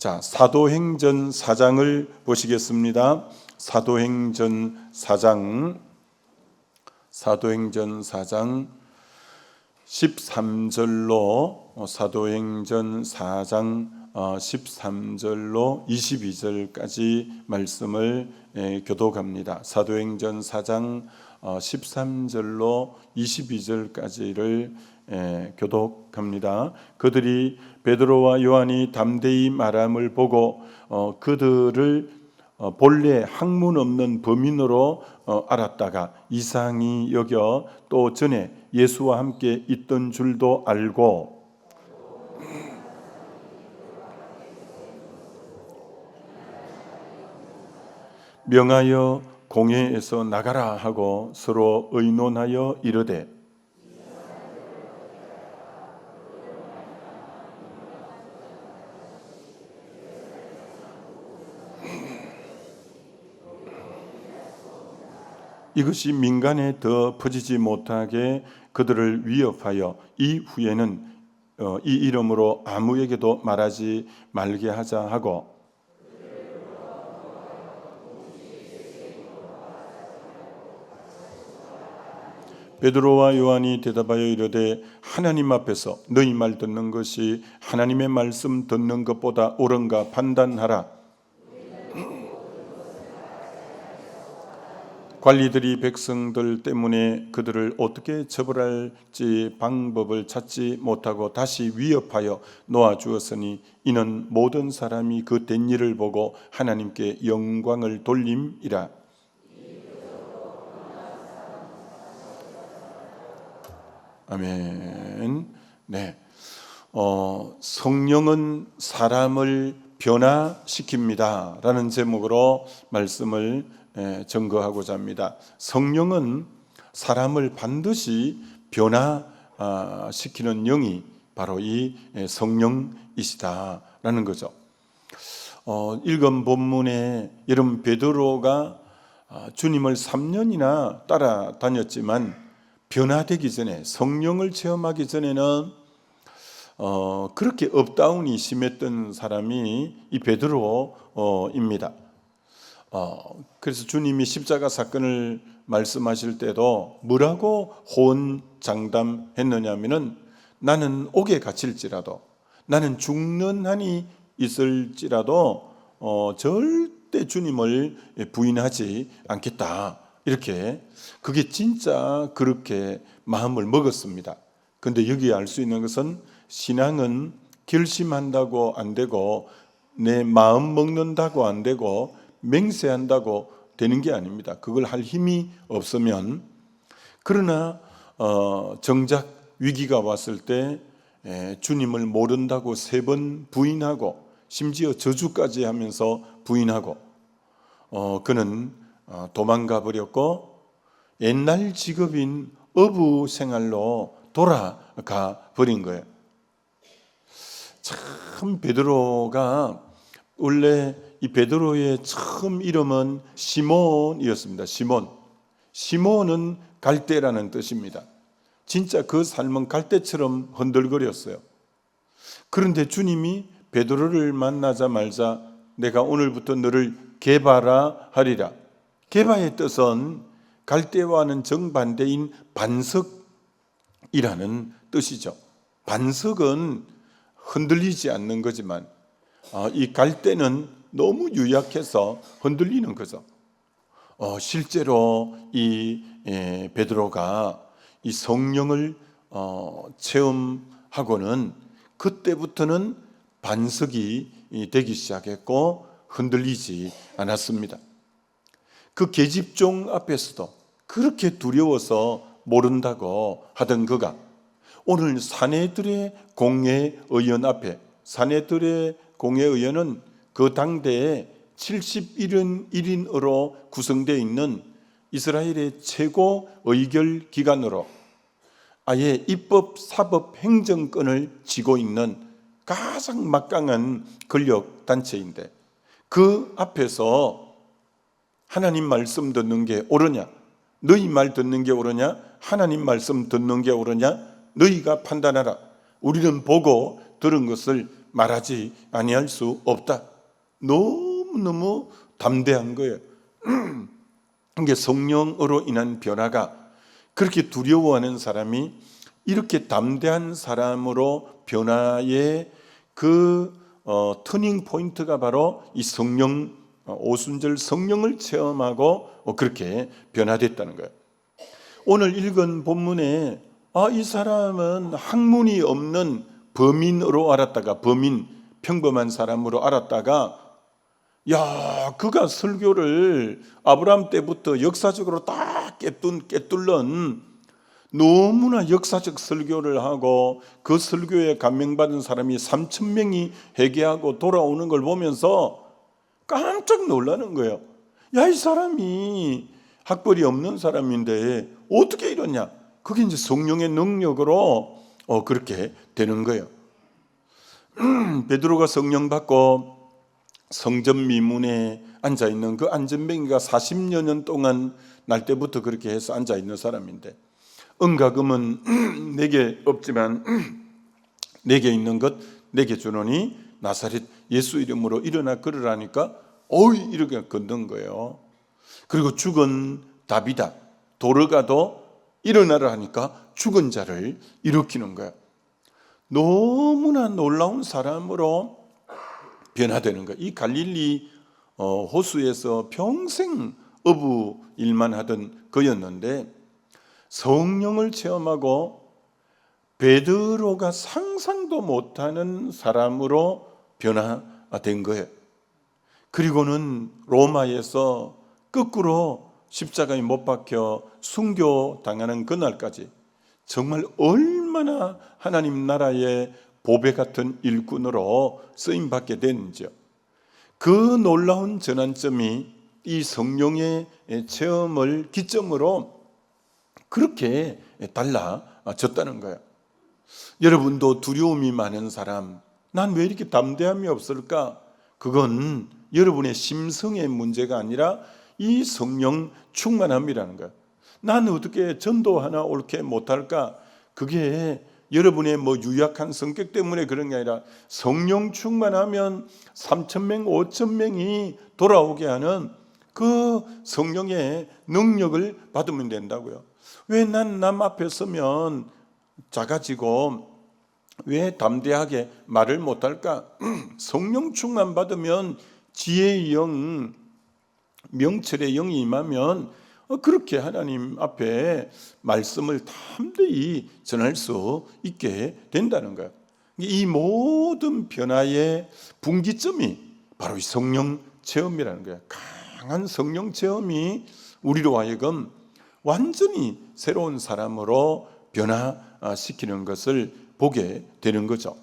자, 사도행전 4장을 보시겠습니다. 사도행전 4장 13절로 사도행전 4장 13절로 22절까지 말씀을 교독합니다. 사도행전 4장 13절로 22절까지를 교독합니다. 그들이 베드로와 요한이 담대히 말함을 보고 그들을 본래 학문 없는 범인으로 알았다가 이상히 여겨 또 전에 예수와 함께 있던 줄도 알고 명하여 공회에서 나가라 하고 서로 의논하여 이르되 이것이 민간에 더 퍼지지 못하게 그들을 위협하여 이후에는 이 이름으로 아무에게도 말하지 말게 하자 하고 베드로와 요한이 대답하여 이르되 하나님 앞에서 너희 말 듣는 것이 하나님의 말씀 듣는 것보다 옳은가 판단하라. 관리들이 백성들 때문에 그들을 어떻게 처벌할지 방법을 찾지 못하고 다시 위협하여 놓아주었으니 이는 모든 사람이 그 된 일을 보고 하나님께 영광을 돌림이라. 아멘. 네. 성령은 사람을 변화시킵니다 라는 제목으로 말씀을 증거하고자 합니다. 성령은 사람을 반드시 변화시키는 영이 바로 이 성령이시다라는 거죠. 읽은 본문에 여러분 베드로가 주님을 3년이나 따라다녔지만 변화되기 전에 성령을 체험하기 전에는 그렇게 업다운이 심했던 사람이 이 베드로입니다. 그래서 주님이 십자가 사건을 말씀하실 때도 뭐라고 호언장담했느냐면은 나는 옥에 갇힐지라도 나는 죽는 한이 있을지라도 절대 주님을 부인하지 않겠다. 이렇게 그게 진짜 그렇게 마음을 먹었습니다. 근데 여기 알 수 있는 것은 신앙은 결심한다고 안 되고 내 마음 먹는다고 안 되고 맹세한다고 되는 게 아닙니다. 그걸 할 힘이 없으면. 그러나 정작 위기가 왔을 때 주님을 모른다고 3번 부인하고 심지어 저주까지 하면서 부인하고 그는 도망가 버렸고 옛날 직업인 어부 생활로 돌아가 버린 거예요. 참 베드로가 원래 이 베드로의 처음 이름은 시몬이었습니다. 시몬은 갈대라는 뜻입니다. 진짜 그 삶은 갈대처럼 흔들거렸어요. 그런데 주님이 베드로를 만나자마자 내가 오늘부터 너를 게바라 하리라. 게바의 뜻은 갈대와는 정반대인 반석이라는 뜻이죠. 반석은 흔들리지 않는 거지만 이 갈대는 너무 유약해서 흔들리는 거죠. 실제로 이 베드로가 이 성령을 체험하고는 그때부터는 반석이 되기 시작했고 흔들리지 않았습니다. 그 계집종 앞에서도 그렇게 두려워서 모른다고 하던 그가 오늘 사내들의 공회의원 앞에, 사내들의 공회의원은 그 당대에 71인으로 구성되어 있는 이스라엘의 최고 의결 기관으로 아예 입법, 사법, 행정권을 쥐고 있는 가장 막강한 권력 단체인데 그 앞에서 하나님 말씀 듣는 게 옳으냐? 너희 말 듣는 게 옳으냐? 하나님 말씀 듣는 게 옳으냐? 너희가 판단하라. 우리는 보고 들은 것을 말하지 아니할 수 없다. 너무너무 담대한 거예요. 이게 성령으로 인한 변화가, 그렇게 두려워하는 사람이 이렇게 담대한 사람으로 변화의 터닝 포인트가 바로 이 성령, 오순절 성령을 체험하고 그렇게 변화됐다는 거예요. 오늘 읽은 본문에 이 사람은 학문이 없는 범인으로 알았다가, 평범한 사람으로 알았다가, 그가 설교를 아브라함 때부터 역사적으로 딱 깨뚫는 너무나 역사적 설교를 하고, 그 설교에 감명받은 사람이 3,000명이 회개하고 돌아오는 걸 보면서 깜짝 놀라는 거예요. 이 사람이 학벌이 없는 사람인데 어떻게 이러냐? 그게 이제 성령의 능력으로 그렇게 되는 거예요. 베드로가 성령 받고 성전 미문에 앉아있는 그 안전뱅이가 40여 년 동안 날 때부터 그렇게 해서 앉아있는 사람인데, 은과 금은 내게 없지만 내게 있는 것 내게 주노니 나사렛 예수 이름으로 일어나 걸으라니까 이렇게 걷는 거예요. 그리고 죽은 다비다, 도르가도 일어나라 하니까 죽은 자를 일으키는 거예요. 너무나 놀라운 사람으로 변화되는 거예요. 이 갈릴리 호수에서 평생 어부 일만 하던 그였는데, 성령을 체험하고 베드로가 상상도 못하는 사람으로 변화된 거예요. 그리고는 로마에서 거꾸로 십자가에 못 박혀 순교당하는 그날까지 정말 얼마나 하나님 나라의 보배 같은 일꾼으로 쓰임받게 됐는지요. 그 놀라운 전환점이 이 성령의 체험을 기점으로 그렇게 달라졌다는 거예요. 여러분도 두려움이 많은 사람, 난 왜 이렇게 담대함이 없을까? 그건 여러분의 심성의 문제가 아니라 이 성령 충만함이라는 거예요. 난 어떻게 전도 하나 옳게 못할까? 그게 여러분의 유약한 성격 때문에 그런 게 아니라 성령 충만하면 3,000명, 5,000명이 돌아오게 하는 그 성령의 능력을 받으면 된다고요. 왜 난 남 앞에 서면 작아지고 왜 담대하게 말을 못할까? 성령 충만 받으면 지혜의 영, 명철의 영이 임하면 그렇게 하나님 앞에 말씀을 담대히 전할 수 있게 된다는 거예요. 이 모든 변화의 분기점이 바로 이 성령 체험이라는 거예요. 강한 성령 체험이 우리로 하여금 완전히 새로운 사람으로 변화시키는 것을 보게 되는 거죠.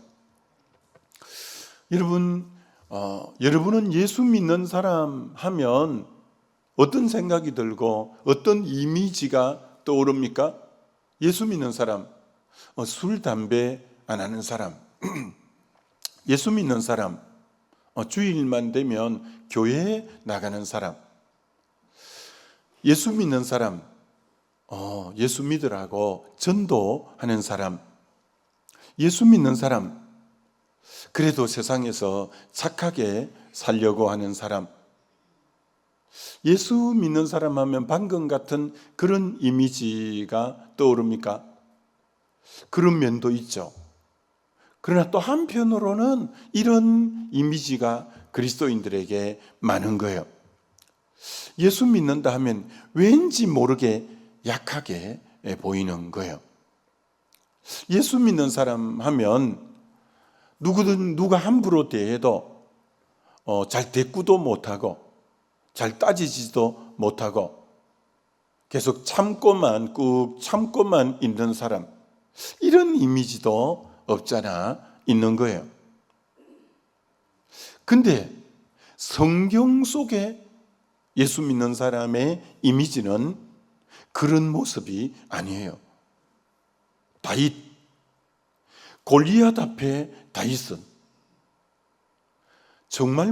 여러분은 예수 믿는 사람 하면 어떤 생각이 들고 어떤 이미지가 떠오릅니까? 예수 믿는 사람, 술, 담배 안 하는 사람, 예수 믿는 사람, 주일만 되면 교회에 나가는 사람, 예수 믿는 사람, 예수 믿으라고 전도하는 사람, 예수 믿는 사람, 그래도 세상에서 착하게 살려고 하는 사람, 예수 믿는 사람 하면 방금 같은 그런 이미지가 떠오릅니까? 그런 면도 있죠. 그러나 또 한편으로는 이런 이미지가 그리스도인들에게 많은 거예요. 예수 믿는다 하면 왠지 모르게 약하게 보이는 거예요. 예수 믿는 사람 하면 누가 함부로 대해도 잘 대꾸도 못하고 잘 따지지도 못하고 계속 참고만 있는 사람, 이런 이미지도 없잖아 있는 거예요. 근데 성경 속에 예수 믿는 사람의 이미지는 그런 모습이 아니에요. 다윗, 골리앗 앞에 다윗은 정말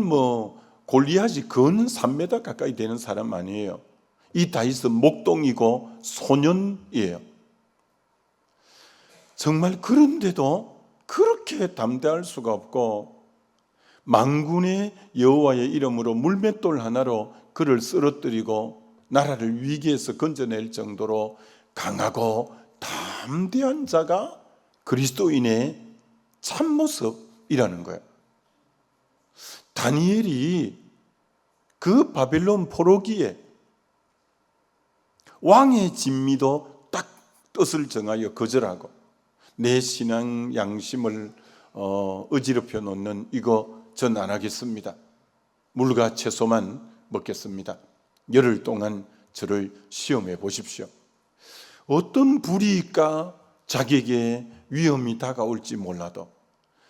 골리앗이 근 3m 가까이 되는 사람 아니에요. 이 다윗은 목동이고 소년이에요. 정말 그런데도 그렇게 담대할 수가 없고 만군의 여호와의 이름으로 물맷돌 하나로 그를 쓰러뜨리고 나라를 위기에서 건져낼 정도로 강하고 담대한 자가 그리스도인의 참모습이라는 거예요. 다니엘이 그 바벨론 포로기에 왕의 진미도 딱 뜻을 정하여 거절하고 내 신앙 양심을 어지럽혀 놓는 이거 전 안 하겠습니다. 물과 채소만 먹겠습니다. 열흘 동안 저를 시험해 보십시오. 어떤 불이익과 자기에게 위험이 다가올지 몰라도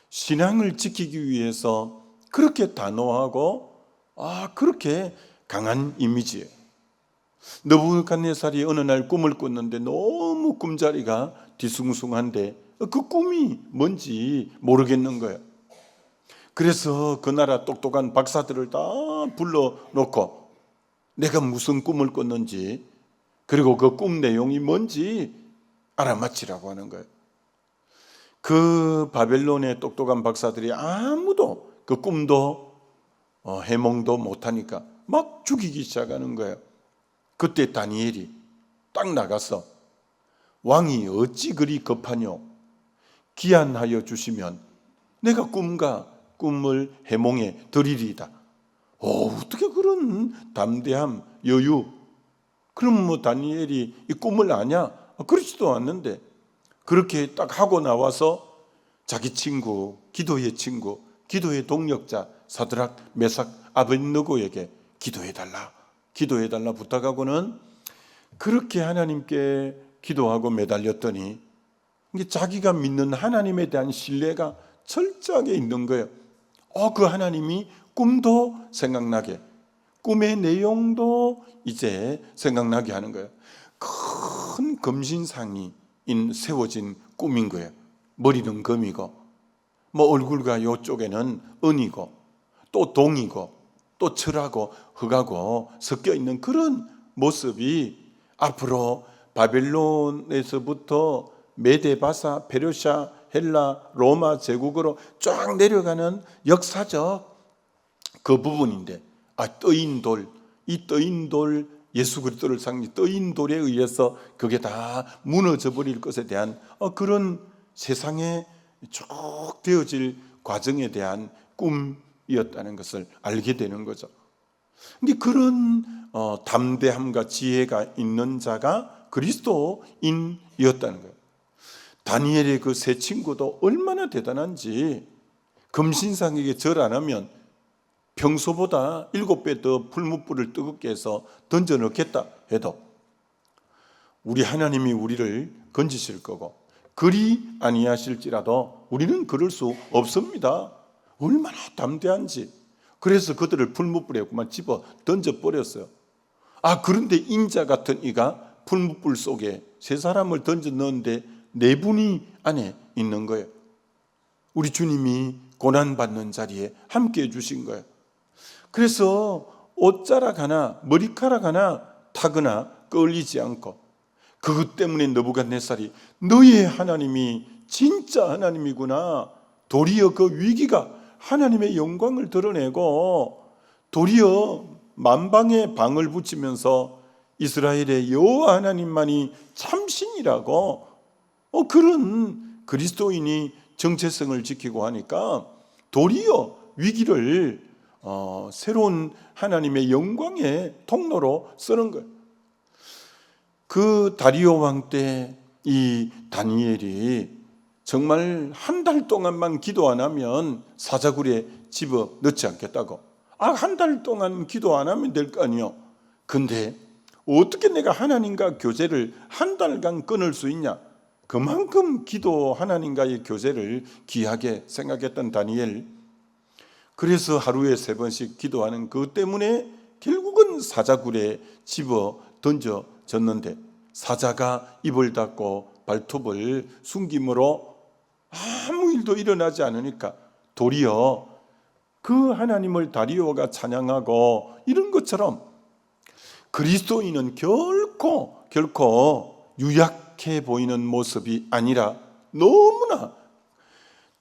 신앙을 지키기 위해서 그렇게 단호하고 그렇게 강한 이미지예요. 느부갓네살이 어느 날 꿈을 꿨는데 너무 꿈자리가 뒤숭숭한데 그 꿈이 뭔지 모르겠는 거예요. 그래서 그 나라 똑똑한 박사들을 다 불러놓고 내가 무슨 꿈을 꿨는지 그리고 그 꿈 내용이 뭔지 알아맞히라고 하는 거예요. 그 바벨론의 똑똑한 박사들이 아무도 그 꿈도 해몽도 못하니까 막 죽이기 시작하는 거예요. 그때 다니엘이 딱 나가서 왕이 어찌 그리 급하뇨? 기한하여 주시면 내가 꿈을 해몽해 드리리이다. 어떻게 그런 담대함, 여유? 그럼 다니엘이 이 꿈을 아냐? 그렇지도 않는데 그렇게 딱 하고 나와서 자기 친구, 기도의 동력자 사드락, 메삭, 아벳느고에게 기도해달라 부탁하고는 그렇게 하나님께 기도하고 매달렸더니 자기가 믿는 하나님에 대한 신뢰가 철저하게 있는 거예요. 그 하나님이 꿈도 생각나게, 꿈의 내용도 이제 생각나게 하는 거예요. 큰 금신상이 세워진 꿈인 거예요. 머리는 금이고, 얼굴과 이쪽에는 은이고, 또 동이고, 또 철하고 흙하고 섞여 있는 그런 모습이 앞으로 바벨론에서부터 메데바사, 페르시아, 헬라, 로마 제국으로 쫙 내려가는 역사적 그 부분인데 떠인 돌, 이 떠인 돌 예수 그리스도를 상징 떠인 돌에 의해서 그게 다 무너져 버릴 것에 대한 그런 세상에 쭉 되어질 과정에 대한 꿈이었다는 것을 알게 되는 거죠. 근데 그런 담대함과 지혜가 있는 자가 그리스도인이었다는 거예요. 다니엘의 그 세 친구도 얼마나 대단한지 금신상에게 절 안 하면 평소보다 7배 더 풀무불을 뜨겁게 해서 던져 넣겠다 해도 우리 하나님이 우리를 건지실 거고 그리 아니하실지라도 우리는 그럴 수 없습니다. 얼마나 담대한지. 그래서 그들을 풀무불에 그만 집어 던져버렸어요. 그런데 인자 같은 이가 풀무불 속에 세 사람을 던져 넣었는데 4분이 안에 있는 거예요. 우리 주님이 고난받는 자리에 함께해 주신 거예요. 그래서 옷자락 하나, 머리카락 하나 타거나 끌리지 않고 그것 때문에 느부갓네살이 너의 하나님이 진짜 하나님이구나. 도리어 그 위기가 하나님의 영광을 드러내고 도리어 만방에 방을 붙이면서 이스라엘의 여호와 하나님만이 참신이라고 그런 그리스도인이 정체성을 지키고 하니까 도리어 위기를 새로운 하나님의 영광의 통로로 쓰는 거예요. 그 다리오 왕 때 이 다니엘이 정말 한 달 동안만 기도 안 하면 사자굴에 집어 넣지 않겠다고. 한 달 동안 기도 안 하면 될 거 아니요. 근데 어떻게 내가 하나님과 교제를 한 달간 끊을 수 있냐? 그만큼 기도 하나님과의 교제를 귀하게 생각했던 다니엘. 그래서 하루에 3번씩 기도하는 그것 때문에 결국은 사자굴에 집어 던져졌는데 사자가 입을 닫고 발톱을 숨김으로 아무 일도 일어나지 않으니까 도리어 그 하나님을 다리오가 찬양하고 이런 것처럼 그리스도인은 결코 유약해 보이는 모습이 아니라 너무나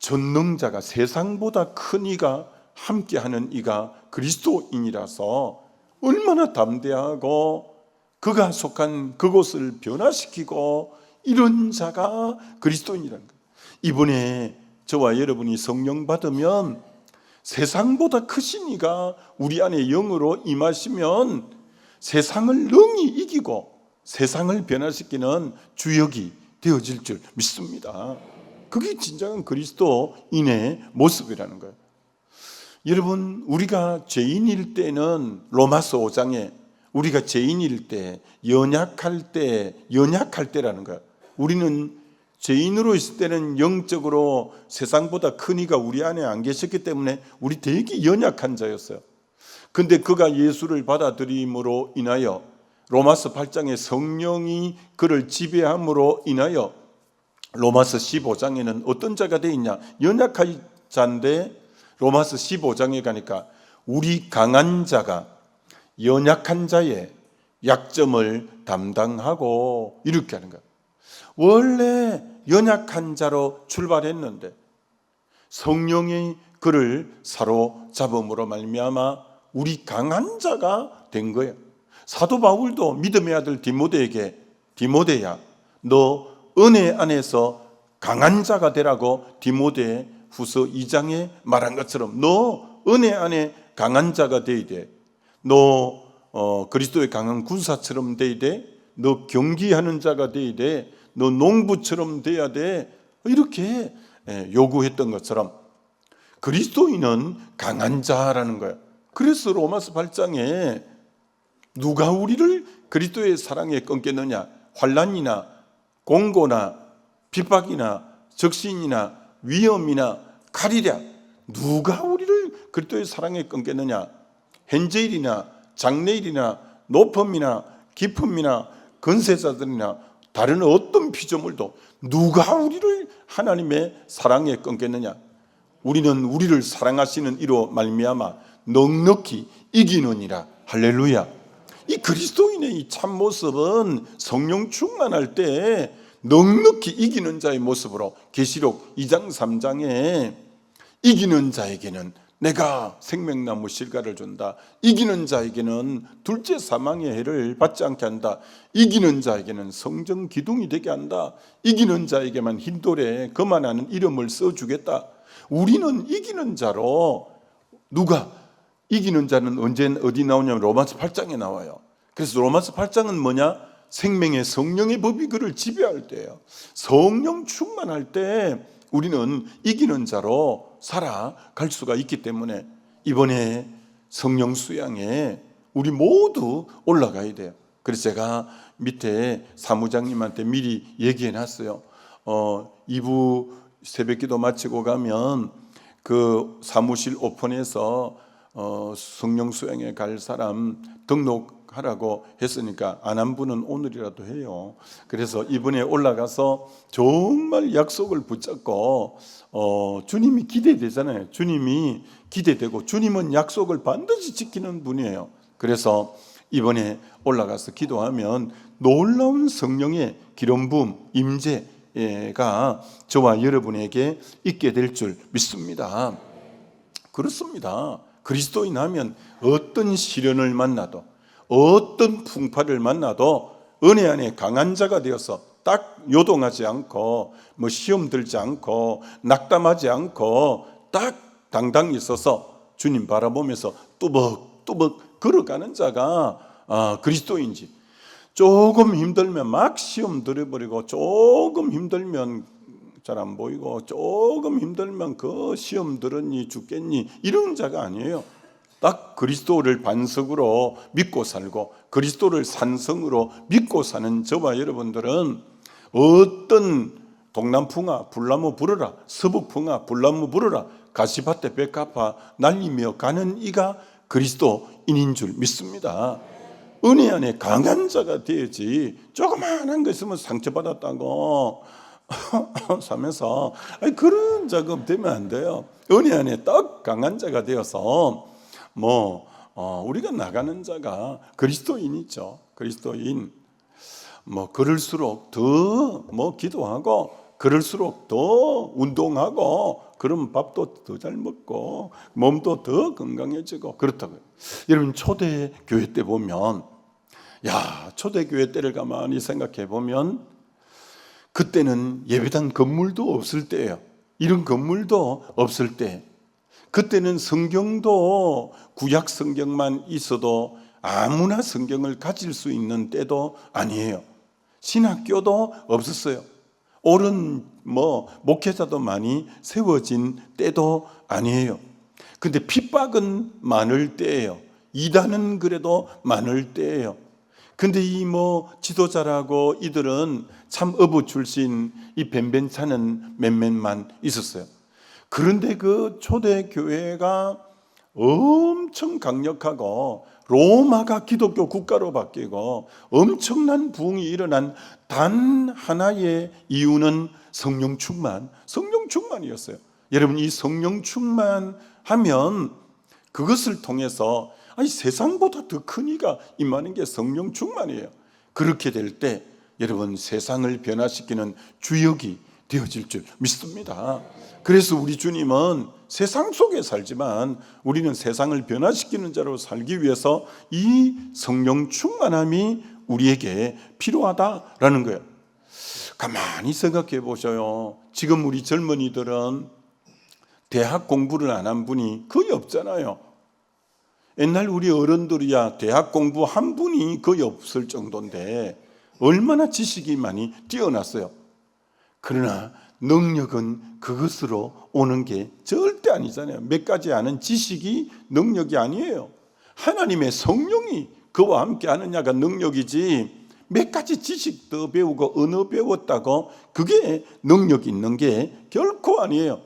전능자가 세상보다 큰 이가 함께하는 이가 그리스도인이라서 얼마나 담대하고 그가 속한 그곳을 변화시키고 이런 자가 그리스도인이라는 거예요. 이번에 저와 여러분이 성령 받으면 세상보다 크신 이가 우리 안에 영으로 임하시면 세상을 능히 이기고 세상을 변화시키는 주역이 되어질 줄 믿습니다. 그게 진정한 그리스도인의 모습이라는 거예요. 여러분, 우리가 죄인일 때는 로마서 5장에 우리가 죄인일 때, 연약할 때라는 거예요. 우리는 죄인으로 있을 때는 영적으로 세상보다 큰 이가 우리 안에 안 계셨기 때문에 우리 되게 연약한 자였어요. 근데 그가 예수를 받아들임으로 인하여 로마서 8장에 성령이 그를 지배함으로 인하여 로마서 15장에는 어떤 자가 되어 있냐? 연약한 자인데 로마서 15장에 가니까 우리 강한 자가 연약한 자의 약점을 담당하고 이렇게 하는 거야. 원래 연약한 자로 출발했는데 성령이 그를 사로잡음으로 말미암아 우리 강한 자가 된 거예요. 사도 바울도 믿음의 아들 디모데에게 디모데야 너 은혜 안에서 강한 자가 되라고 디모데 후서 2장에 말한 것처럼 너 은혜 안에 강한 자가 되어야 돼. 너 그리스도의 강한 군사처럼 되어야 돼. 너 경기하는 자가 되어야 돼. 너 농부처럼 돼야 돼. 이렇게 요구했던 것처럼 그리스도인은 강한 자라는 거예요. 그래서 로마서 8장에 누가 우리를 그리스도의 사랑에 끊겠느냐? 환난이나 공고나 핍박이나 적신이나 위험이나 칼이랴 누가 우리를 그리스도의 사랑에 끊겠느냐? 현재일이나 장래일이나 높음이나 깊음이나 건세자들이나 다른 어떤 피조물도 누가 우리를 하나님의 사랑에 끊겠느냐? 우리는 우리를 사랑하시는 이로 말미암아 넉넉히 이기느니라. 할렐루야. 이 그리스도인의 이 참모습은 성령 충만할 때 넉넉히 이기는 자의 모습으로 계시록 2장 3장에 이기는 자에게는 내가 생명나무 실과를 준다. 이기는 자에게는 둘째 사망의 해를 받지 않게 한다. 이기는 자에게는 성전 기둥이 되게 한다. 이기는 자에게만 흰 돌에 거만하는 이름을 써주겠다. 우리는 이기는 자로 누가 이기는 자는 언제 어디 나오냐면 로마서 8장에 나와요. 그래서 로마서 8장은 뭐냐? 생명의 성령의 법이 그를 지배할 때예요. 성령 충만할 때 우리는 이기는 자로 살아갈 수가 있기 때문에 이번에 성령 수양에 우리 모두 올라가야 돼요. 그래서 제가 밑에 사무장님한테 미리 얘기해 놨어요. 2부 새벽기도 마치고 가면 그 사무실 오픈해서 성령 수양에 갈 사람 등록하라고 했으니까 안 한 분은 오늘이라도 해요. 그래서 이번에 올라가서 정말 약속을 붙잡고 주님이 기대되잖아요. 주님이 기대되고 주님은 약속을 반드시 지키는 분이에요. 그래서 이번에 올라가서 기도하면 놀라운 성령의 기름 부음 임재가 저와 여러분에게 있게 될 줄 믿습니다. 그렇습니다. 그리스도인 하면 어떤 시련을 만나도 어떤 풍파를 만나도 은혜 안에 강한 자가 되어서 딱 요동하지 않고 뭐 시험 들지 않고 낙담하지 않고 딱 당당히 서서 주님 바라보면서 뚜벅뚜벅 걸어가는 자가 그리스도인지, 조금 힘들면 막 시험 들어버리고 조금 힘들면 잘 안 보이고 조금 힘들면 그 시험 들었니 죽겠니 이런 자가 아니에요. 딱 그리스도를 반석으로 믿고 살고 그리스도를 산성으로 믿고 사는 저와 여러분들은 어떤 동남풍아 불나무 불어라, 서북풍아 불나무 불어라, 가시밭에 백합화 날리며 가는 이가 그리스도인인 줄 믿습니다. 은혜 안에 강한 자가 되어야지 조그마한 거 있으면 상처받았다고 사면서 그런 작업 되면 안 돼요. 은혜 안에 딱 강한 자가 되어서 우리가 나가는 자가 그리스도인이죠. 그리스도인 그럴수록 더 기도하고 그럴수록 더 운동하고 그러면 밥도 더 잘 먹고 몸도 더 건강해지고 그렇다고요. 여러분 초대 교회 때 보면 초대 교회 때를 가만히 생각해 보면 그때는 예배당 건물도 없을 때예요. 이런 건물도 없을 때, 그때는 성경도 구약 성경만 있어도 아무나 성경을 가질 수 있는 때도 아니에요. 신학교도 없었어요. 옳은 목회자도 많이 세워진 때도 아니에요. 근데 핍박은 많을 때예요. 이단은 그래도 많을 때예요. 근데 이 지도자라고 이들은 참 어부 출신 이 변변찮은 몇몇만 있었어요. 그런데 그 초대 교회가 엄청 강력하고 로마가 기독교 국가로 바뀌고 엄청난 부흥이 일어난 단 하나의 이유는 성령 충만이었어요. 여러분, 이 성령 충만하면 그것을 통해서 세상보다 더 큰 이가 임하는 게 성령 충만이에요. 그렇게 될 때 여러분, 세상을 변화시키는 주역이 되어질 줄 믿습니다. 그래서 우리 주님은 세상 속에 살지만 우리는 세상을 변화시키는 자로 살기 위해서 이 성령 충만함이 우리에게 필요하다라는 거예요. 가만히 생각해 보셔요. 지금 우리 젊은이들은 대학 공부를 안 한 분이 거의 없잖아요. 옛날 우리 어른들이야 대학 공부 한 분이 거의 없을 정도인데 얼마나 지식이 많이 뛰어났어요. 그러나 능력은 그것으로 오는 게 절대 아니잖아요. 몇 가지 아는 지식이 능력이 아니에요. 하나님의 성령이 그와 함께 하느냐가 능력이지, 몇 가지 지식 더 배우고 언어 배웠다고 그게 능력 있는 게 결코 아니에요.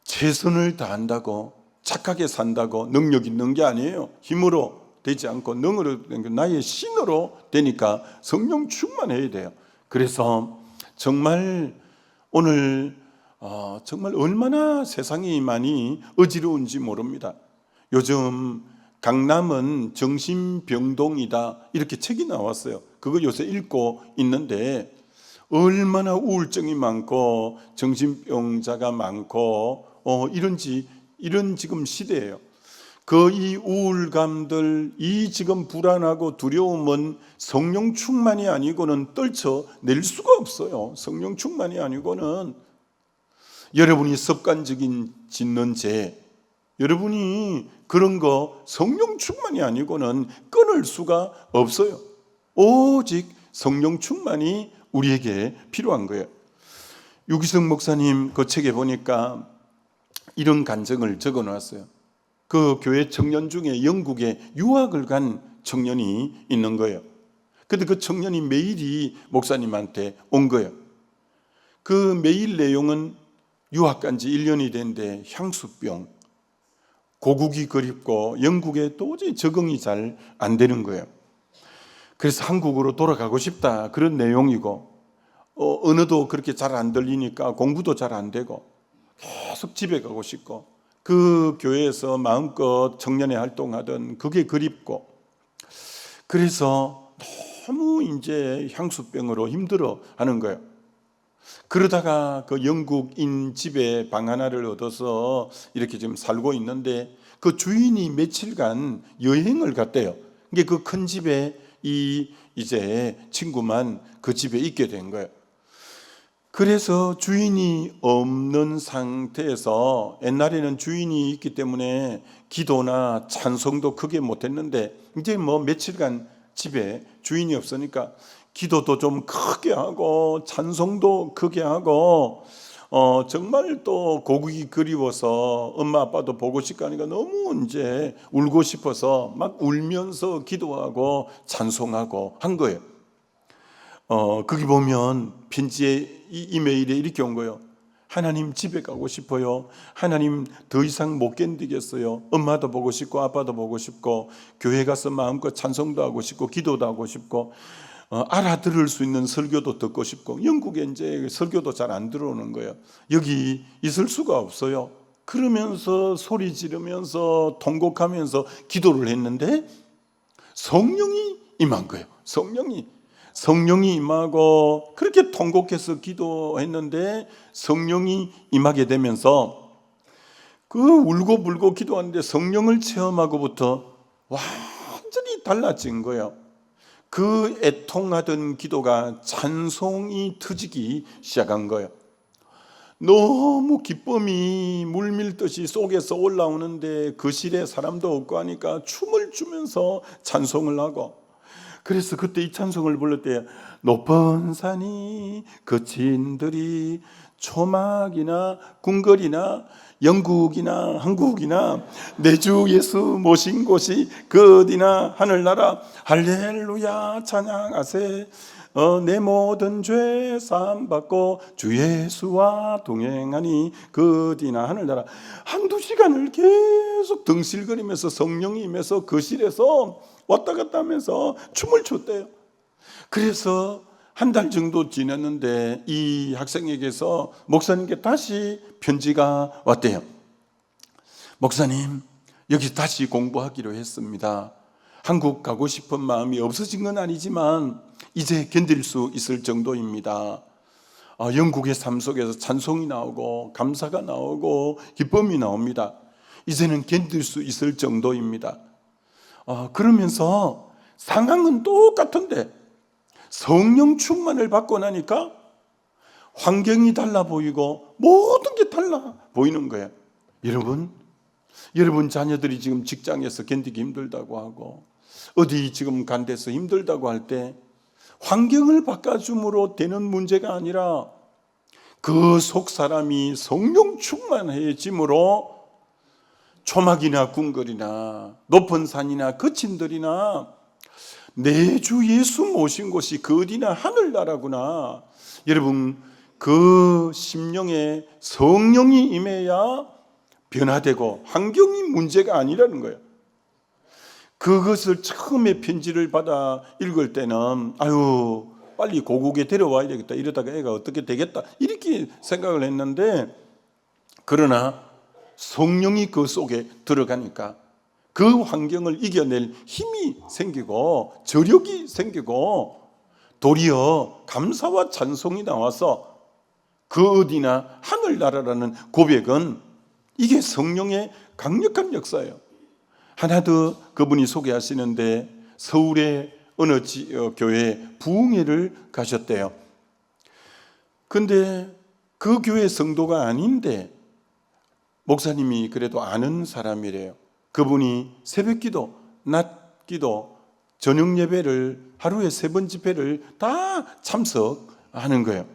최선을 다한다고 착하게 산다고 능력 있는 게 아니에요. 힘으로 되지 않고 능으로 된 게 나의 신으로 되니까 성령 충만해야 돼요. 그래서 정말 오늘 정말 얼마나 세상이 많이 어지러운지 모릅니다. 요즘 강남은 정신병동이다 이렇게 책이 나왔어요. 그거 요새 읽고 있는데 얼마나 우울증이 많고 정신병자가 많고 이런 지금 시대예요. 그 이 우울감들, 이 지금 불안하고 두려움은 성령 충만이 아니고는 떨쳐낼 수가 없어요. 성령 충만이 아니고는 여러분이 습관적인 짓는 죄, 여러분이 그런 거 성령 충만이 아니고는 끊을 수가 없어요. 오직 성령 충만이 우리에게 필요한 거예요. 유기성 목사님 그 책에 보니까 이런 간증을 적어 놨어요. 그 교회 청년 중에 영국에 유학을 간 청년이 있는 거예요. 근데 그 청년이 메일이 목사님한테 온 거예요. 그 메일 내용은 유학 간 지 1년이 됐는데 향수병, 고국이 그립고 영국에 도저히 적응이 잘 안 되는 거예요. 그래서 한국으로 돌아가고 싶다 그런 내용이고, 언어도 그렇게 잘 안 들리니까 공부도 잘 안 되고 계속 집에 가고 싶고, 그 교회에서 마음껏 청년의 활동하던 그게 그립고, 그래서 너무 이제 향수병으로 힘들어 하는 거예요. 그러다가 그 영국인 집에 방 하나를 얻어서 이렇게 지금 살고 있는데 그 주인이 며칠간 여행을 갔대요. 이게 그 큰 집에 이제 친구만 그 집에 있게 된 거예요. 그래서 주인이 없는 상태에서, 옛날에는 주인이 있기 때문에 기도나 찬송도 크게 못했는데 이제 며칠간 집에 주인이 없으니까 기도도 좀 크게 하고 찬송도 크게 하고 정말 또 고국이 그리워서 엄마 아빠도 보고 싶고 하니까 너무 이제 울고 싶어서 막 울면서 기도하고 찬송하고 한 거예요. 거기 보면 편지에 이메일에 이렇게 온 거예요. 하나님 집에 가고 싶어요. 하나님 더 이상 못 견디겠어요. 엄마도 보고 싶고 아빠도 보고 싶고 교회 가서 마음껏 찬송도 하고 싶고 기도도 하고 싶고 알아들을 수 있는 설교도 듣고 싶고, 영국에 이제 설교도 잘 안 들어오는 거예요. 여기 있을 수가 없어요. 그러면서 소리 지르면서 통곡하면서 기도를 했는데 성령이 임한 거예요. 성령이 임하고 그렇게 통곡해서 기도했는데 성령이 임하게 되면서 그 울고불고 기도하는데 성령을 체험하고부터 완전히 달라진 거예요. 그 애통하던 기도가 찬송이 터지기 시작한 거예요. 너무 기쁨이 물밀듯이 속에서 올라오는데 그 실에 사람도 없고 하니까 춤을 추면서 찬송을 하고, 그래서 그때 이 찬송을 불렀을 때 높은 산이 거친 들이 초막이나 궁궐이나 영국이나 한국이나 내 주 예수 모신 곳이 그 어디나 하늘나라 할렐루야 찬양하세. 내 모든 죄 사함 받고 주 예수와 동행하니 그 어디나 하늘나라. 한두 시간을 계속 덩실거리면서 성령이 임해서 거실에서 왔다 갔다 하면서 춤을 췄대요. 그래서 한 달 정도 지났는데 이 학생에게서 목사님께 다시 편지가 왔대요. 목사님, 여기 다시 공부하기로 했습니다. 한국 가고 싶은 마음이 없어진 건 아니지만 이제 견딜 수 있을 정도입니다. 영국의 삶 속에서 찬송이 나오고 감사가 나오고 기쁨이 나옵니다. 이제는 견딜 수 있을 정도입니다. 그러면서 상황은 똑같은데 성령 충만을 받고 나니까 환경이 달라 보이고 모든 게 달라 보이는 거예요. 여러분 자녀들이 지금 직장에서 견디기 힘들다고 하고 어디 지금 간 데서 힘들다고 할 때 환경을 바꿔줌으로 되는 문제가 아니라 그 속 사람이 성령 충만해짐으로 초막이나 궁궐이나 높은 산이나 거친 들이나 내 주 예수 모신 곳이 그 어디나 하늘나라구나. 여러분, 그 심령에 성령이 임해야 변화되고 환경이 문제가 아니라는 거예요. 그것을 처음에 편지를 받아 읽을 때는 빨리 고국에 데려와야 되겠다, 이러다가 애가 어떻게 되겠다 이렇게 생각을 했는데, 그러나 성령이 그 속에 들어가니까 그 환경을 이겨낼 힘이 생기고 저력이 생기고 도리어 감사와 찬송이 나와서 그 어디나 하늘나라라는 고백은 이게 성령의 강력한 역사예요. 하나 더 그분이 소개하시는데 서울의 어느 교회에 부흥회를 가셨대요. 근데 그 교회 성도가 아닌데 목사님이 그래도 아는 사람이래요. 그분이 새벽기도, 낮기도, 저녁 예배를 하루에 3번 집회를 다 참석하는 거예요.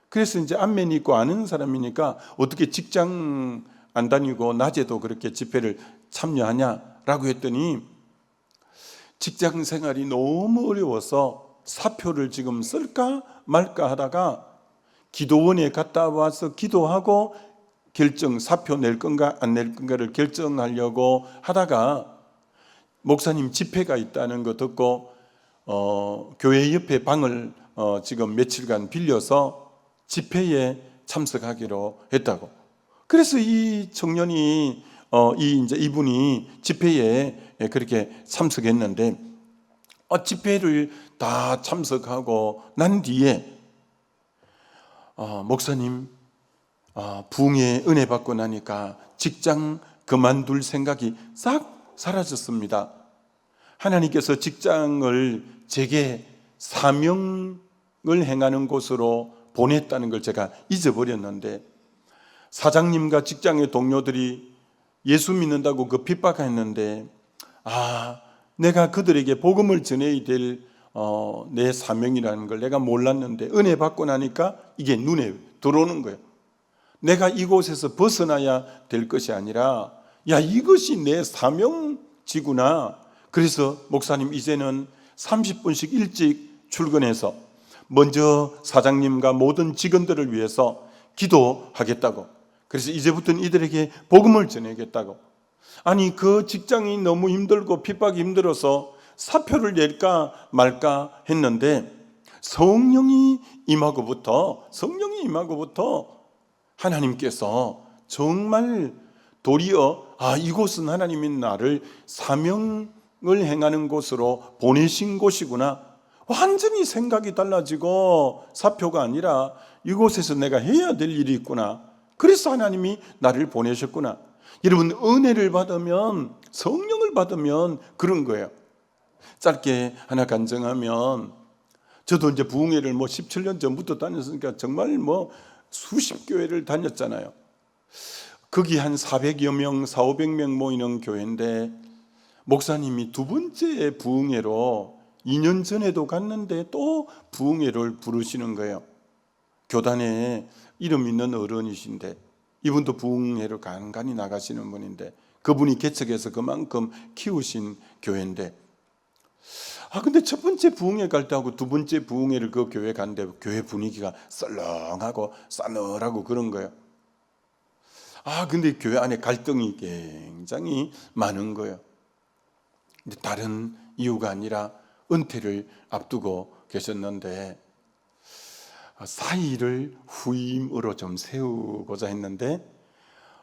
그래서 이제 안면이 있고 아는 사람이니까 어떻게 직장 안 다니고 낮에도 그렇게 집회를 참여하냐라고 했더니 직장 생활이 너무 어려워서 사표를 지금 쓸까 말까 하다가 기도원에 갔다 와서 기도하고 사표 낼 건가 안 낼 건가를 결정하려고 하다가 목사님 집회가 있다는 거 듣고 교회 옆에 방을 지금 며칠간 빌려서 집회에 참석하기로 했다고. 그래서 이 청년이 이분이 집회에 그렇게 참석했는데 집회를 다 참석하고 난 뒤에 목사님 부흥의 은혜 받고 나니까 직장 그만둘 생각이 싹 사라졌습니다. 하나님께서 직장을 제게 사명을 행하는 곳으로 보냈다는 걸 제가 잊어버렸는데, 사장님과 직장의 동료들이 예수 믿는다고 그 핍박했는데 내가 그들에게 복음을 전해야 될 내 사명이라는 걸 내가 몰랐는데 은혜 받고 나니까 이게 눈에 들어오는 거예요. 내가 이곳에서 벗어나야 될 것이 아니라 이것이 내 사명지구나. 그래서 목사님 이제는 30분씩 일찍 출근해서 먼저 사장님과 모든 직원들을 위해서 기도하겠다고, 그래서 이제부터는 이들에게 복음을 전하겠다고. 아니 그 직장이 너무 힘들고 핍박이 힘들어서 사표를 낼까 말까 했는데 성령이 임하고부터 하나님께서 정말 도리어 이곳은 하나님이 나를 사명을 행하는 곳으로 보내신 곳이구나, 완전히 생각이 달라지고 사표가 아니라 이곳에서 내가 해야 될 일이 있구나. 그래서 하나님이 나를 보내셨구나. 여러분, 은혜를 받으면, 성령을 받으면 그런 거예요. 짧게 하나 간증하면, 저도 이제 부흥회를 17년 전부터 다녔으니까 정말 수십 교회를 다녔잖아요. 거기 한 400여 명, 400~500명 모이는 교회인데, 목사님이 두 번째 부흥회로 2년 전에도 갔는데 또 부흥회를 부르시는 거예요. 교단에 이름 있는 어른이신데, 이분도 부흥회로 간간히 나가시는 분인데, 그분이 개척해서 그만큼 키우신 교회인데, 근데 첫 번째 부흥회 갈 때하고 두 번째 부흥회를 그 교회 갔는데 교회 분위기가 썰렁하고 싸늘하고 그런 거예요. 근데 교회 안에 갈등이 굉장히 많은 거예요. 근데 다른 이유가 아니라 은퇴를 앞두고 계셨는데, 사의를 후임으로 좀 세우고자 했는데,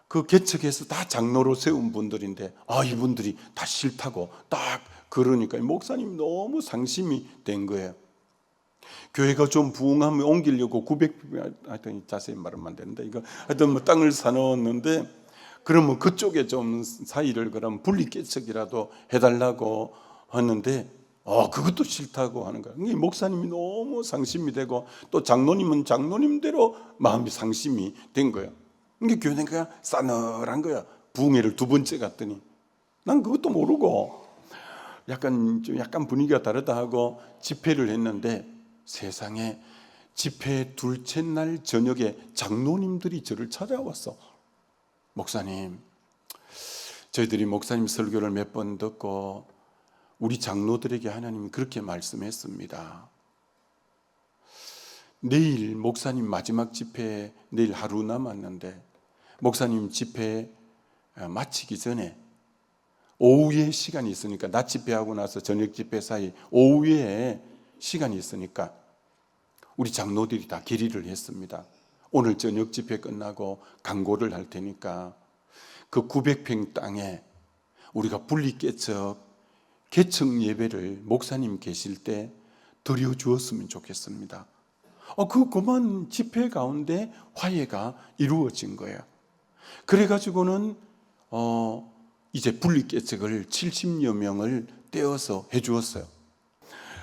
그 개척해서 다 장로로 세운 분들인데, 이분들이 다 싫다고 딱 그러니까 목사님 너무 상심이 된 거예요. 교회가 좀 부흥하면 옮기려고 900평, 하여튼 자세히 말하면 안 되는데, 이거 하여튼 땅을 사놓았는데, 그러면 그쪽에 좀 사이를 그럼 분리 개척이라도 해달라고 하는데, 그것도 싫다고 하는 거예요. 목사님이 너무 상심이 되고, 또 장로님은 장로님대로 마음이 상심이 된 거예요. 그러니까 교회가 싸늘한 거야. 부흥회를 두 번째 갔더니, 난 그것도 모르고 약간 분위기가 다르다 하고 집회를 했는데, 세상에 집회 둘째 날 저녁에 장로님들이 저를 찾아왔어. 목사님, 저희들이 목사님 설교를 몇 번 듣고 우리 장로들에게 하나님이 그렇게 말씀했습니다. 내일 목사님 마지막 집회, 내일 하루 남았는데 목사님 집회 마치기 전에 오후에 시간이 있으니까, 낮 집회하고 나서 저녁 집회 사이 오후에 시간이 있으니까 우리 장로들이 다 결의를 했습니다. 오늘 저녁 집회 끝나고 강고를 할 테니까 그 900평 땅에 우리가 분리 개척 예배를 목사님 계실 때 드려주었으면 좋겠습니다. 그만 집회 가운데 화해가 이루어진 거예요. 그래가지고는 이제 분리 개척을 70여 명을 떼어서 해주었어요.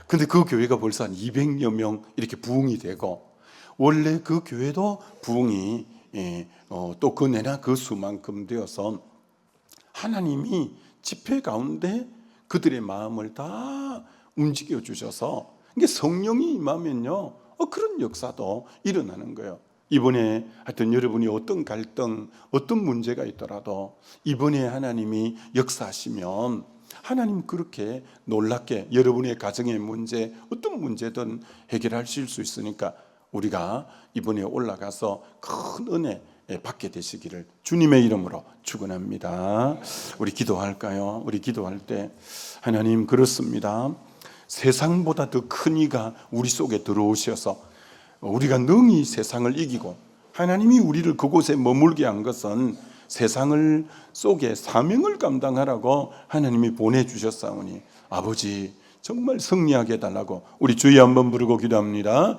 근데 그 교회가 벌써 한 200여 명 이렇게 부흥이 되고, 원래 그 교회도 부흥이 또 그 내나 그 수만큼 되어서 하나님이 집회 가운데 그들의 마음을 다 움직여 주셔서, 이게 성령이 임하면요, 그런 역사도 일어나는 거예요. 이번에 하여튼 여러분이 어떤 갈등, 어떤 문제가 있더라도 이번에 하나님이 역사하시면 하나님 그렇게 놀랍게 여러분의 가정의 문제, 어떤 문제든 해결하실 수 있으니까 우리가 이번에 올라가서 큰 은혜 받게 되시기를 주님의 이름으로 축원합니다. 우리 기도할까요? 우리 기도할 때, 하나님 그렇습니다. 세상보다 더 큰 이가 우리 속에 들어오셔서 우리가 능히 세상을 이기고, 하나님이 우리를 그곳에 머물게 한 것은 세상을 속에 사명을 감당하라고 하나님이 보내주셨사오니, 아버지 정말 승리하게 해달라고 우리 주여 한번 부르고 기도합니다.